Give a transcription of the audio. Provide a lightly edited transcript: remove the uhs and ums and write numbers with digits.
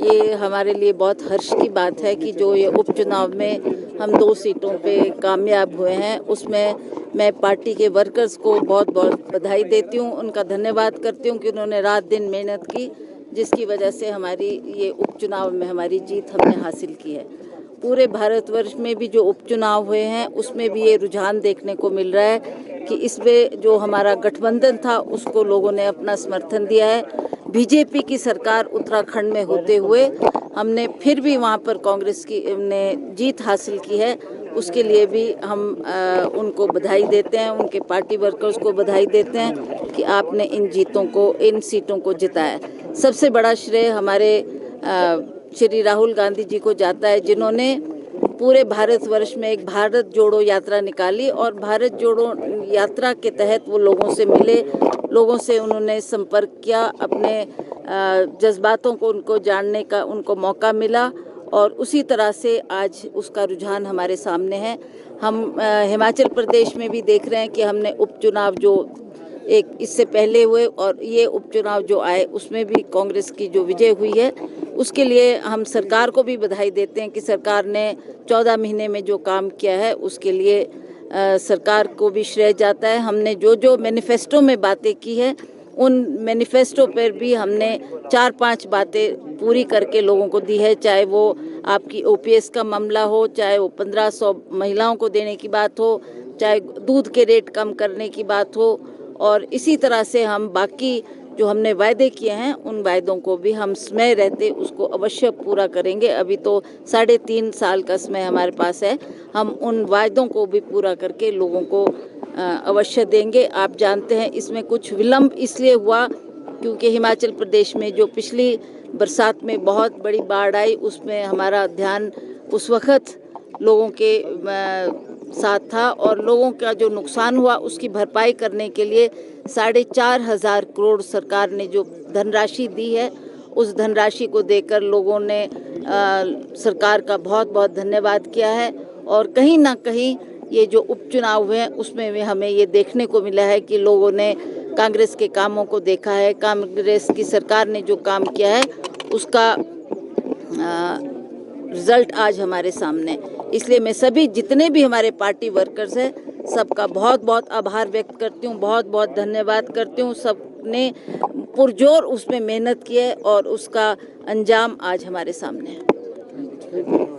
ये हमारे लिए बहुत हर्ष की बात है कि जो ये उपचुनाव में हम 2 सीटों पे कामयाब हुए हैं, उसमें मैं पार्टी के वर्कर्स को बहुत बहुत बधाई देती हूँ, उनका धन्यवाद करती हूँ कि उन्होंने रात दिन मेहनत की, जिसकी वजह से हमारी ये उपचुनाव में हमारी जीत हमने हासिल की है। पूरे भारतवर्ष में भी जो उपचुनाव हुए हैं उसमें भी ये रुझान देखने को मिल रहा है कि इसमें जो हमारा गठबंधन था उसको लोगों ने अपना समर्थन दिया है। बीजेपी की सरकार उत्तराखंड में होते हुए हमने फिर भी वहाँ पर कांग्रेस की ने जीत हासिल की है, उसके लिए भी हम उनको बधाई देते हैं, उनके पार्टी वर्कर्स को बधाई देते हैं कि आपने इन सीटों को जिताया। सबसे बड़ा श्रेय हमारे श्री राहुल गांधी जी को जाता है, जिन्होंने पूरे भारतवर्ष में एक भारत जोड़ो यात्रा निकाली और भारत जोड़ो यात्रा के तहत वो लोगों से मिले, लोगों से उन्होंने संपर्क किया, अपने जज्बातों को उनको जानने का उनको मौका मिला और उसी तरह से आज उसका रुझान हमारे सामने है। हम हिमाचल प्रदेश में भी देख रहे हैं कि हमने उपचुनाव जो एक इससे पहले हुए और ये उपचुनाव जो आए उसमें भी कांग्रेस की जो विजय हुई है, उसके लिए हम सरकार को भी बधाई देते हैं कि सरकार ने 14 महीने में जो काम किया है उसके लिए सरकार को भी श्रेय जाता है। हमने जो जो मैनिफेस्टो में बातें की है उन मैनिफेस्टो पर भी हमने 4-5 बातें पूरी करके लोगों को दी है, चाहे वो आपकी ओपीएस का मामला हो, चाहे वो 1500 महिलाओं को देने की बात हो, चाहे दूध के रेट कम करने की बात हो और इसी तरह से हम बाकी जो हमने वायदे किए हैं उन वायदों को भी हम समय रहते उसको अवश्य पूरा करेंगे। अभी तो 3.5 साल का समय हमारे पास है, हम उन वायदों को भी पूरा करके लोगों को अवश्य देंगे। आप जानते हैं इसमें कुछ विलम्ब इसलिए हुआ क्योंकि हिमाचल प्रदेश में जो पिछली बरसात में बहुत बड़ी बाढ़ आई उसमें हमारा ध्यान उस वक्त लोगों के साथ था और लोगों का जो नुकसान हुआ उसकी भरपाई करने के लिए 4,500 करोड़ सरकार ने जो धनराशि दी है, उस धनराशि को देकर लोगों ने सरकार का बहुत बहुत धन्यवाद किया है। और कहीं ना कहीं ये जो उपचुनाव हुए हैं उसमें भी हमें ये देखने को मिला है कि लोगों ने कांग्रेस के कामों को देखा है, कांग्रेस की सरकार ने जो काम किया है उसका रिजल्ट आज हमारे सामने। इसलिए मैं सभी जितने भी हमारे पार्टी वर्कर्स हैं सबका बहुत बहुत आभार व्यक्त करती हूँ, बहुत बहुत धन्यवाद करती हूँ। सबने पुरजोर उसमें मेहनत की है और उसका अंजाम आज हमारे सामने है।